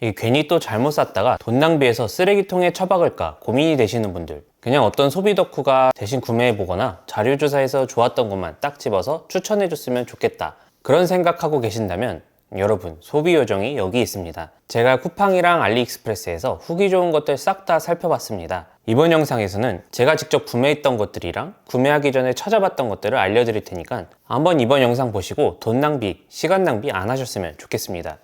이게 괜히 또 잘못 샀다가 돈 낭비해서 쓰레기통에 처박을까 고민이 되시는 분들, 그냥 어떤 소비 덕후가 대신 구매해보거나 자료조사에서 좋았던 것만 딱 집어서 추천해줬으면 좋겠다, 그런 생각하고 계신다면 여러분, 소비 요정이 여기 있습니다. 제가 쿠팡이랑 알리익스프레스에서 후기 좋은 것들 싹 다 살펴봤습니다. 이번 영상에서는 제가 직접 구매했던 것들이랑 구매하기 전에 찾아봤던 것들을 알려드릴 테니까 한번 이번 영상 보시고 돈 낭비, 시간 낭비 안 하셨으면 좋겠습니다.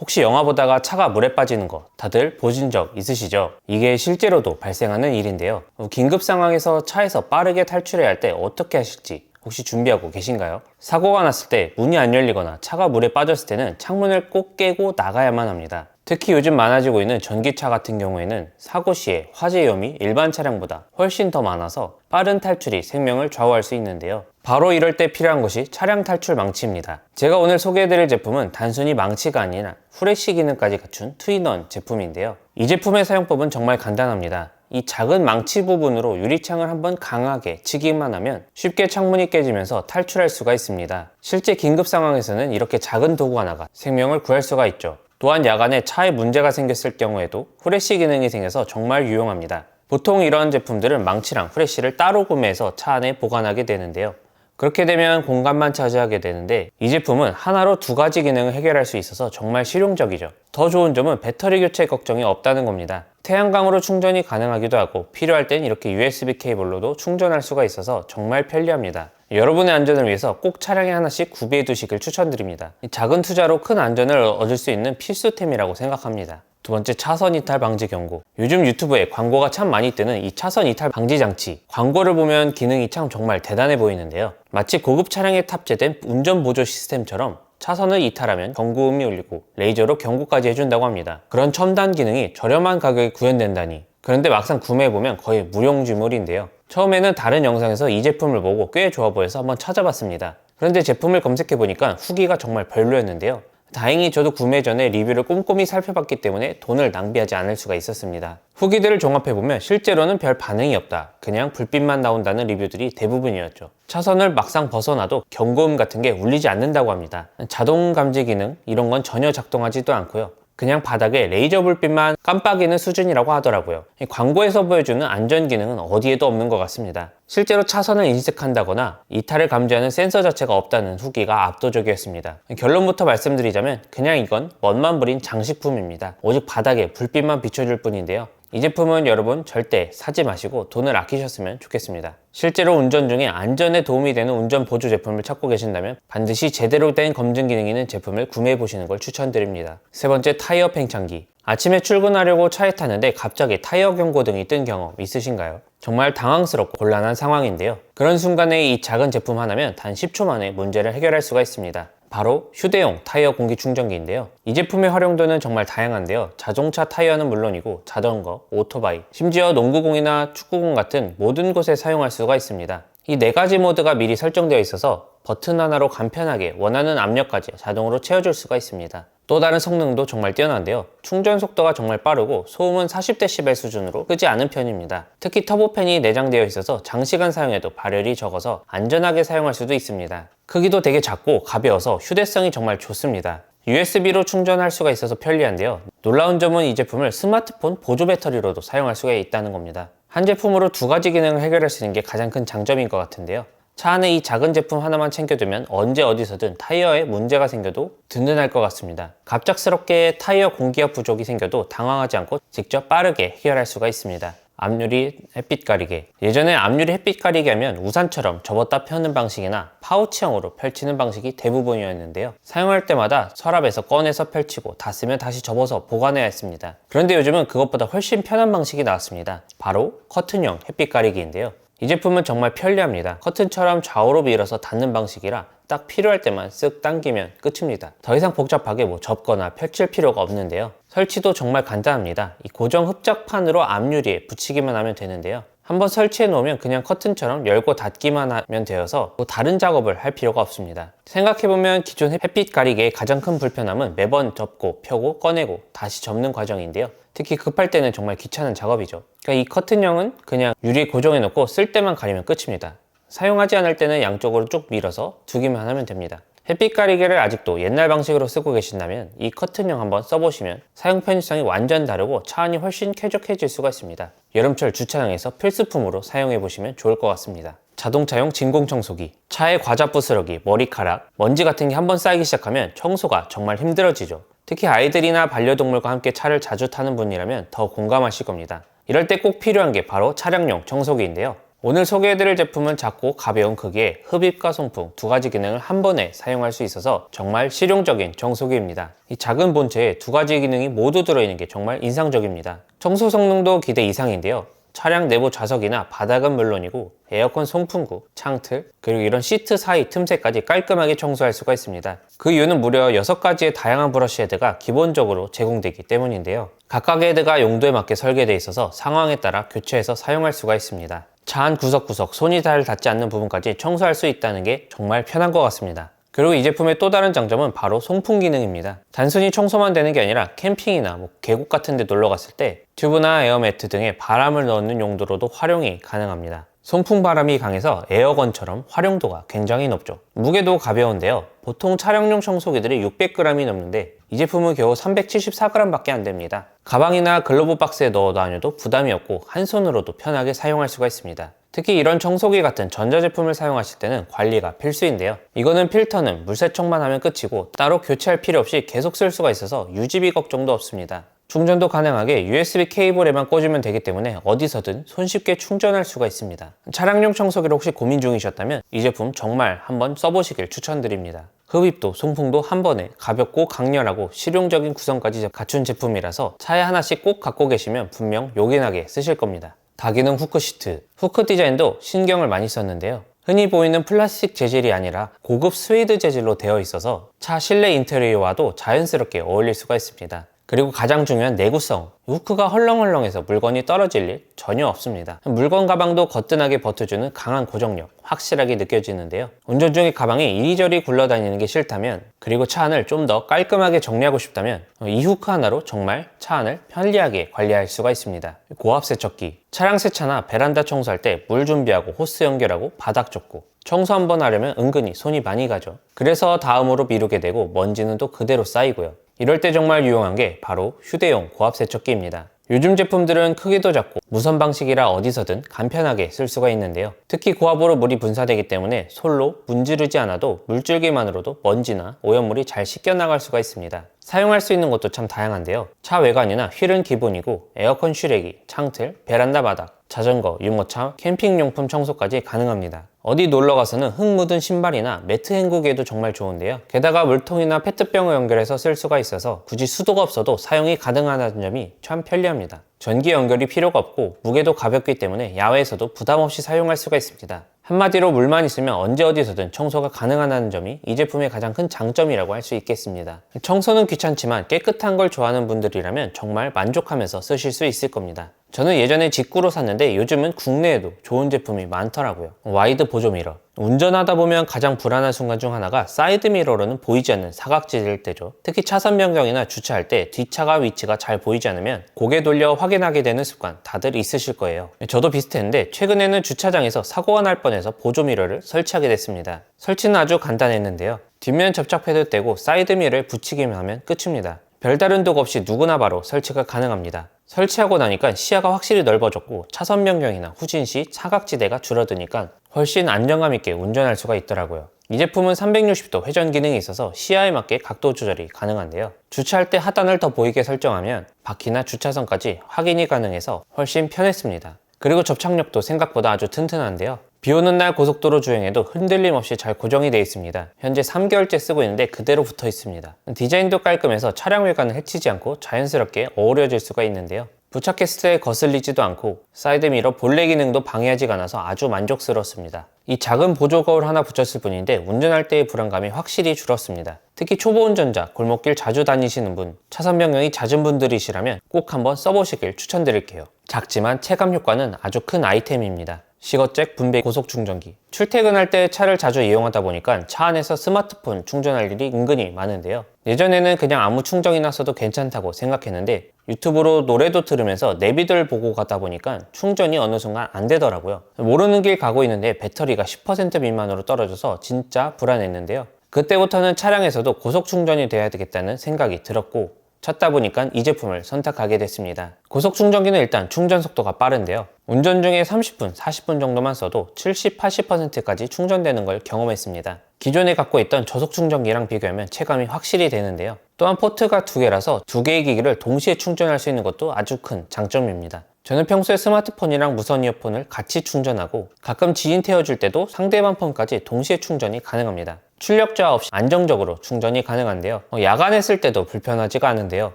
혹시 영화 보다가 차가 물에 빠지는 거 다들 보신 적 있으시죠? 이게 실제로도 발생하는 일인데요. 긴급 상황에서 차에서 빠르게 탈출해야 할 때 어떻게 하실지 혹시 준비하고 계신가요? 사고가 났을 때 문이 안 열리거나 차가 물에 빠졌을 때는 창문을 꼭 깨고 나가야만 합니다. 특히 요즘 많아지고 있는 전기차 같은 경우에는 사고 시에 화재 위험이 일반 차량보다 훨씬 더 많아서 빠른 탈출이 생명을 좌우할 수 있는데요. 바로 이럴 때 필요한 것이 차량 탈출 망치입니다. 제가 오늘 소개해드릴 제품은 단순히 망치가 아니라 후레쉬 기능까지 갖춘 투인원 제품인데요. 이 제품의 사용법은 정말 간단합니다. 이 작은 망치 부분으로 유리창을 한번 강하게 치기만 하면 쉽게 창문이 깨지면서 탈출할 수가 있습니다. 실제 긴급 상황에서는 이렇게 작은 도구 하나가 생명을 구할 수가 있죠. 또한 야간에 차에 문제가 생겼을 경우에도 후레쉬 기능이 생겨서 정말 유용합니다. 보통 이런 제품들은 망치랑 후레쉬를 따로 구매해서 차 안에 보관하게 되는데요. 그렇게 되면 공간만 차지하게 되는데 이 제품은 하나로 두 가지 기능을 해결할 수 있어서 정말 실용적이죠. 더 좋은 점은 배터리 교체 걱정이 없다는 겁니다. 태양광으로 충전이 가능하기도 하고 필요할 땐 이렇게 USB 케이블로도 충전할 수가 있어서 정말 편리합니다. 여러분의 안전을 위해서 꼭 차량에 하나씩 구비해 두시길 추천드립니다. 작은 투자로 큰 안전을 얻을 수 있는 필수템이라고 생각합니다. 두 번째, 차선 이탈 방지 경고. 요즘 유튜브에 광고가 참 많이 뜨는 이 차선 이탈 방지 장치, 광고를 보면 기능이 참 정말 대단해 보이는데요. 마치 고급 차량에 탑재된 운전 보조 시스템처럼 차선을 이탈하면 경고음이 울리고 레이저로 경고까지 해준다고 합니다. 그런 첨단 기능이 저렴한 가격에 구현된다니. 그런데 막상 구매해보면 거의 무용지물인데요. 처음에는 다른 영상에서 이 제품을 보고 꽤 좋아 보여서 한번 찾아봤습니다. 그런데 제품을 검색해보니까 후기가 정말 별로였는데요. 다행히 저도 구매 전에 리뷰를 꼼꼼히 살펴봤기 때문에 돈을 낭비하지 않을 수가 있었습니다. 후기들을 종합해보면 실제로는 별 반응이 없다, 그냥 불빛만 나온다는 리뷰들이 대부분이었죠. 차선을 막상 벗어나도 경고음 같은 게 울리지 않는다고 합니다. 자동 감지 기능 이런 건 전혀 작동하지도 않고요. 그냥 바닥에 레이저 불빛만 깜빡이는 수준이라고 하더라고요. 광고에서 보여주는 안전 기능은 어디에도 없는 것 같습니다. 실제로 차선을 인식한다거나 이탈을 감지하는 센서 자체가 없다는 후기가 압도적이었습니다. 결론부터 말씀드리자면 그냥 이건 멋만 부린 장식품입니다. 오직 바닥에 불빛만 비춰줄 뿐인데요. 이 제품은 여러분 절대 사지 마시고 돈을 아끼셨으면 좋겠습니다. 실제로 운전 중에 안전에 도움이 되는 운전 보조 제품을 찾고 계신다면 반드시 제대로 된 검증 기능이 있는 제품을 구매해 보시는 걸 추천드립니다. 세 번째, 타이어 팽창기. 아침에 출근하려고 차에 탔는데 갑자기 타이어 경고등이 뜬 경험 있으신가요? 정말 당황스럽고 곤란한 상황인데요. 그런 순간에 이 작은 제품 하나면 단 10초 만에 문제를 해결할 수가 있습니다. 바로 휴대용 타이어 공기 충전기인데요. 이 제품의 활용도는 정말 다양한데요. 자동차 타이어는 물론이고 자전거, 오토바이, 심지어 농구공이나 축구공 같은 모든 곳에 사용할 수가 있습니다. 이 네 가지 모드가 미리 설정되어 있어서 버튼 하나로 간편하게 원하는 압력까지 자동으로 채워줄 수가 있습니다. 또 다른 성능도 정말 뛰어난데요. 충전 속도가 정말 빠르고 소음은 40dB 수준으로 크지 않은 편입니다. 특히 터보팬이 내장되어 있어서 장시간 사용해도 발열이 적어서 안전하게 사용할 수도 있습니다. 크기도 되게 작고 가벼워서 휴대성이 정말 좋습니다. USB로 충전할 수가 있어서 편리한데요. 놀라운 점은 이 제품을 스마트폰 보조 배터리로도 사용할 수가 있다는 겁니다. 한 제품으로 두 가지 기능을 해결할 수 있는 게 가장 큰 장점인 것 같은데요. 차 안에 이 작은 제품 하나만 챙겨두면 언제 어디서든 타이어에 문제가 생겨도 든든할 것 같습니다. 갑작스럽게 타이어 공기압 부족이 생겨도 당황하지 않고 직접 빠르게 해결할 수가 있습니다. 앞유리 햇빛 가리개. 예전에 앞유리 햇빛 가리개 하면 우산처럼 접었다 펴는 방식이나 파우치형으로 펼치는 방식이 대부분이었는데요. 사용할 때마다 서랍에서 꺼내서 펼치고 다 쓰면 다시 접어서 보관해야 했습니다. 그런데 요즘은 그것보다 훨씬 편한 방식이 나왔습니다. 바로 커튼형 햇빛 가리개인데요. 이 제품은 정말 편리합니다. 커튼처럼 좌우로 밀어서 닫는 방식이라 딱 필요할 때만 쓱 당기면 끝입니다. 더 이상 복잡하게 접거나 펼칠 필요가 없는데요. 설치도 정말 간단합니다. 이 고정 흡착판으로 앞유리에 붙이기만 하면 되는데요. 한번 설치해 놓으면 그냥 커튼처럼 열고 닫기만 하면 되어서 다른 작업을 할 필요가 없습니다. 생각해보면 기존 햇빛 가리개의 가장 큰 불편함은 매번 접고 펴고 꺼내고 다시 접는 과정인데요. 특히 급할 때는 정말 귀찮은 작업이죠. 그러니까 이 커튼형은 그냥 유리에 고정해 놓고 쓸 때만 가리면 끝입니다. 사용하지 않을 때는 양쪽으로 쭉 밀어서 두기만 하면 됩니다. 햇빛 가리개를 아직도 옛날 방식으로 쓰고 계신다면 이 커튼형 한번 써보시면 사용 편의성이 완전 다르고 차 안이 훨씬 쾌적해질 수가 있습니다. 여름철 주차장에서 필수품으로 사용해보시면 좋을 것 같습니다. 자동차용 진공 청소기. 차에 과자 부스러기, 머리카락, 먼지 같은 게 한번 쌓이기 시작하면 청소가 정말 힘들어지죠. 특히 아이들이나 반려동물과 함께 차를 자주 타는 분이라면 더 공감하실 겁니다. 이럴 때 꼭 필요한 게 바로 차량용 청소기인데요. 오늘 소개해드릴 제품은 작고 가벼운 크기에 흡입과 송풍 두 가지 기능을 한 번에 사용할 수 있어서 정말 실용적인 청소기입니다. 이 작은 본체에 두 가지 기능이 모두 들어있는 게 정말 인상적입니다. 청소 성능도 기대 이상인데요. 차량 내부 좌석이나 바닥은 물론이고 에어컨 송풍구, 창틀, 그리고 이런 시트 사이 틈새까지 깔끔하게 청소할 수가 있습니다. 그 이유는 무려 6가지의 다양한 브러쉬 헤드가 기본적으로 제공되기 때문인데요. 각각의 헤드가 용도에 맞게 설계되어 있어서 상황에 따라 교체해서 사용할 수가 있습니다. 차 안 구석구석 손이 잘 닿지 않는 부분까지 청소할 수 있다는 게 정말 편한 것 같습니다. 그리고 이 제품의 또 다른 장점은 바로 송풍 기능입니다. 단순히 청소만 되는 게 아니라 캠핑이나 계곡 같은 데 놀러 갔을 때 튜브나 에어매트 등에 바람을 넣는 용도로도 활용이 가능합니다. 송풍 바람이 강해서 에어건처럼 활용도가 굉장히 높죠. 무게도 가벼운데요. 보통 차량용 청소기들이 600g이 넘는데 이 제품은 겨우 374g 밖에 안 됩니다. 가방이나 글로브 박스에 넣어 다녀도 부담이 없고 한 손으로도 편하게 사용할 수가 있습니다. 특히 이런 청소기 같은 전자제품을 사용하실 때는 관리가 필수인데요. 이거는 필터는 물세척만 하면 끝이고 따로 교체할 필요 없이 계속 쓸 수가 있어서 유지비 걱정도 없습니다. 충전도 가능하게 USB 케이블에만 꽂으면 되기 때문에 어디서든 손쉽게 충전할 수가 있습니다. 차량용 청소기를 혹시 고민 중이셨다면 이 제품 정말 한번 써보시길 추천드립니다. 흡입도 송풍도 한 번에 가볍고 강렬하고 실용적인 구성까지 갖춘 제품이라서 차에 하나씩 꼭 갖고 계시면 분명 요긴하게 쓰실 겁니다. 다기능 후크 시트. 후크 디자인도 신경을 많이 썼는데요. 흔히 보이는 플라스틱 재질이 아니라 고급 스웨이드 재질로 되어 있어서 차 실내 인테리어와도 자연스럽게 어울릴 수가 있습니다. 그리고 가장 중요한 내구성. 후크가 헐렁헐렁해서 물건이 떨어질 일 전혀 없습니다. 물건 가방도 거뜬하게 버텨주는 강한 고정력 확실하게 느껴지는데요. 운전 중에 가방이 이리저리 굴러다니는 게 싫다면, 그리고 차 안을 좀 더 깔끔하게 정리하고 싶다면 이 후크 하나로 정말 차 안을 편리하게 관리할 수가 있습니다. 고압 세척기. 차량 세차나 베란다 청소할 때 물 준비하고 호스 연결하고 바닥 좁고 청소 한번 하려면 은근히 손이 많이 가죠. 그래서 다음으로 미루게 되고 먼지는 또 그대로 쌓이고요. 이럴 때 정말 유용한 게 바로 휴대용 고압 세척기입니다. 요즘 제품들은 크기도 작고 무선 방식이라 어디서든 간편하게 쓸 수가 있는데요. 특히 고압으로 물이 분사되기 때문에 솔로 문지르지 않아도 물줄기만으로도 먼지나 오염물이 잘 씻겨나갈 수가 있습니다. 사용할 수 있는 것도 참 다양한데요. 차 외관이나 휠은 기본이고 에어컨 슈레기, 창틀, 베란다 바닥, 자전거, 유모차, 캠핑용품 청소까지 가능합니다. 어디 놀러가서는 흙 묻은 신발이나 매트 헹구기에도 정말 좋은데요. 게다가 물통이나 페트병을 연결해서 쓸 수가 있어서 굳이 수도가 없어도 사용이 가능하다는 점이 참 편리합니다. 전기 연결이 필요가 없고 무게도 가볍기 때문에 야외에서도 부담 없이 사용할 수가 있습니다. 한마디로 물만 있으면 언제 어디서든 청소가 가능하다는 점이 이 제품의 가장 큰 장점이라고 할 수 있겠습니다. 청소는 귀찮지만 깨끗한 걸 좋아하는 분들이라면 정말 만족하면서 쓰실 수 있을 겁니다. 저는 예전에 직구로 샀는데 요즘은 국내에도 좋은 제품이 많더라고요. 와이드 보조 미러. 운전하다 보면 가장 불안한 순간 중 하나가 사이드 미러로는 보이지 않는 사각지대일 때죠. 특히 차선 변경이나 주차할 때 뒷차가 위치가 잘 보이지 않으면 고개 돌려 확인하게 되는 습관 다들 있으실 거예요. 저도 비슷했는데 최근에는 주차장에서 사고가 날 뻔해서 보조 미러를 설치하게 됐습니다. 설치는 아주 간단했는데요. 뒷면 접착 패드 떼고 사이드 미러를 붙이기만 하면 끝입니다. 별다른 도구 없이 누구나 바로 설치가 가능합니다. 설치하고 나니까 시야가 확실히 넓어졌고 차선 변경이나 후진 시 사각지대가 줄어드니까 훨씬 안정감 있게 운전할 수가 있더라고요. 이 제품은 360도 회전 기능이 있어서 시야에 맞게 각도 조절이 가능한데요. 주차할 때 하단을 더 보이게 설정하면 바퀴나 주차선까지 확인이 가능해서 훨씬 편했습니다. 그리고 접착력도 생각보다 아주 튼튼한데요. 비 오는 날 고속도로 주행에도 흔들림 없이 잘 고정이 되어 있습니다. 현재 3개월째 쓰고 있는데 그대로 붙어 있습니다. 디자인도 깔끔해서 차량 외관을 해치지 않고 자연스럽게 어우러질 수가 있는데요. 부착했을 때 거슬리지도 않고 사이드미러 본래 기능도 방해하지 않아서 아주 만족스럽습니다. 이 작은 보조 거울 하나 붙였을 뿐인데 운전할 때의 불안감이 확실히 줄었습니다. 특히 초보 운전자, 골목길 자주 다니시는 분, 차선 변경이 잦은 분들이시라면 꼭 한번 써보시길 추천드릴게요. 작지만 체감 효과는 아주 큰 아이템입니다. 시거잭 분배 고속 충전기. 출퇴근할 때 차를 자주 이용하다 보니까 차 안에서 스마트폰 충전할 일이 은근히 많은데요. 예전에는 그냥 아무 충전기나 써도 괜찮다고 생각했는데 유튜브로 노래도 들으면서 내비들 보고 가다 보니까 충전이 어느 순간 안 되더라고요. 모르는 길 가고 있는데 배터리가 10% 미만으로 떨어져서 진짜 불안했는데요. 그때부터는 차량에서도 고속 충전이 돼야 되겠다는 생각이 들었고 찾다 보니까 이 제품을 선택하게 됐습니다. 고속 충전기는 일단 충전 속도가 빠른데요. 운전 중에 30분, 40분 정도만 써도 70, 80%까지 충전되는 걸 경험했습니다. 기존에 갖고 있던 저속 충전기랑 비교하면 체감이 확실히 되는데요. 또한 포트가 2개라서 2개의 기기를 동시에 충전할 수 있는 것도 아주 큰 장점입니다. 저는 평소에 스마트폰이랑 무선 이어폰을 같이 충전하고 가끔 지인 태워줄 때도 상대방 폰까지 동시에 충전이 가능합니다. 출력 저하 없이 안정적으로 충전이 가능한데요. 야간에 쓸 때도 불편하지가 않은데요.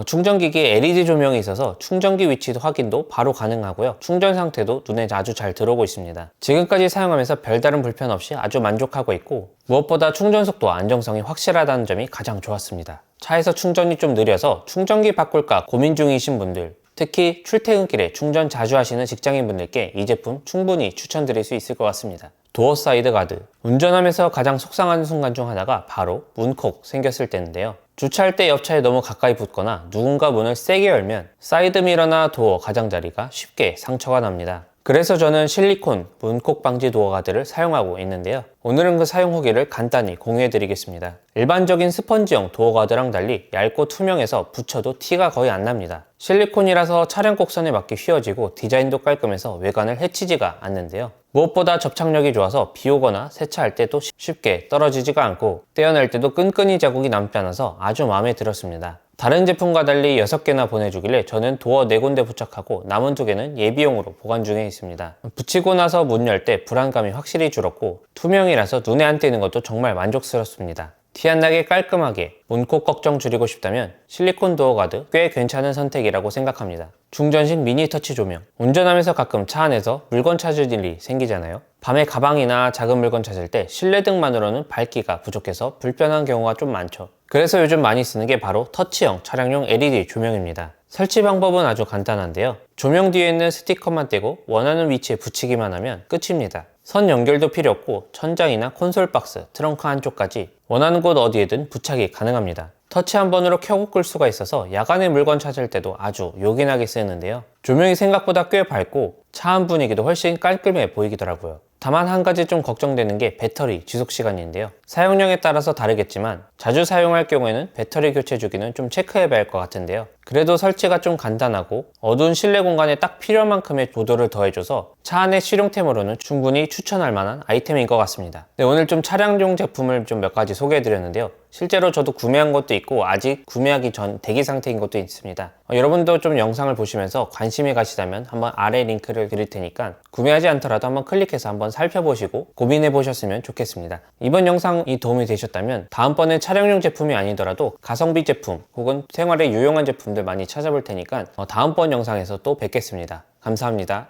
충전기기에 LED 조명이 있어서 충전기 위치 확인도 바로 가능하고요. 충전 상태도 눈에 아주 잘 들어오고 있습니다. 지금까지 사용하면서 별다른 불편 없이 아주 만족하고 있고 무엇보다 충전 속도와 안정성이 확실하다는 점이 가장 좋았습니다. 차에서 충전이 좀 느려서 충전기 바꿀까 고민 중이신 분들, 특히 출퇴근길에 충전 자주 하시는 직장인분들께 이 제품 충분히 추천드릴 수 있을 것 같습니다. 도어 사이드 가드. 운전하면서 가장 속상한 순간 중 하나가 바로 문콕 생겼을 때인데요. 주차할 때 옆차에 너무 가까이 붙거나 누군가 문을 세게 열면 사이드 미러나 도어 가장자리가 쉽게 상처가 납니다. 그래서 저는 실리콘 문콕 방지 도어 가드를 사용하고 있는데요. 오늘은 그 사용 후기를 간단히 공유해 드리겠습니다. 일반적인 스펀지형 도어 가드랑 달리 얇고 투명해서 붙여도 티가 거의 안 납니다. 실리콘이라서 차량 곡선에 맞게 휘어지고 디자인도 깔끔해서 외관을 해치지가 않는데요. 무엇보다 접착력이 좋아서 비 오거나 세차할 때도 쉽게 떨어지지가 않고 떼어낼 때도 끈끈이 자국이 남지 않아서 아주 마음에 들었습니다. 다른 제품과 달리 6개나 보내주길래 저는 도어 4군데 부착하고 남은 2개는 예비용으로 보관 중에 있습니다. 붙이고 나서 문 열 때 불안감이 확실히 줄었고 투명이라서 눈에 안 띄는 것도 정말 만족스럽습니다. 티 안 나게 깔끔하게 문콕 걱정 줄이고 싶다면 실리콘 도어 가드 꽤 괜찮은 선택이라고 생각합니다. 충전식 미니 터치 조명. 운전하면서 가끔 차 안에서 물건 찾을 일이 생기잖아요. 밤에 가방이나 작은 물건 찾을 때 실내등만으로는 밝기가 부족해서 불편한 경우가 좀 많죠. 그래서 요즘 많이 쓰는 게 바로 터치형 차량용 LED 조명입니다. 설치 방법은 아주 간단한데요. 조명 뒤에 있는 스티커만 떼고 원하는 위치에 붙이기만 하면 끝입니다. 선 연결도 필요 없고 천장이나 콘솔 박스, 트렁크 한쪽까지 원하는 곳 어디에든 부착이 가능합니다. 터치 한 번으로 켜고 끌 수가 있어서 야간에 물건 찾을 때도 아주 요긴하게 쓰는데요. 조명이 생각보다 꽤 밝고 차 안 분위기도 훨씬 깔끔해 보이더라고요. 다만 한 가지 좀 걱정되는 게 배터리 지속 시간인데요. 사용량에 따라서 다르겠지만 자주 사용할 경우에는 배터리 교체 주기는 좀 체크해 봐야 할 것 같은데요. 그래도 설치가 좀 간단하고 어두운 실내 공간에 딱 필요한 만큼의 조도를 더해줘서 차 안의 실용템으로는 충분히 추천할 만한 아이템인 것 같습니다. 네, 오늘 좀 차량용 제품을 좀 몇 가지 소개해 드렸는데요. 실제로 저도 구매한 것도 있고 아직 구매하기 전 대기 상태인 것도 있습니다. 여러분도 좀 영상을 보시면서 관심이 가시다면 한번 아래 링크를 드릴 테니까 구매하지 않더라도 한번 클릭해서 한번 살펴보시고 고민해 보셨으면 좋겠습니다. 이번 영상이 도움이 되셨다면 다음번에 차량용 제품이 아니더라도 가성비 제품 혹은 생활에 유용한 제품들 많이 찾아볼 테니까 다음번 영상에서 또 뵙겠습니다. 감사합니다.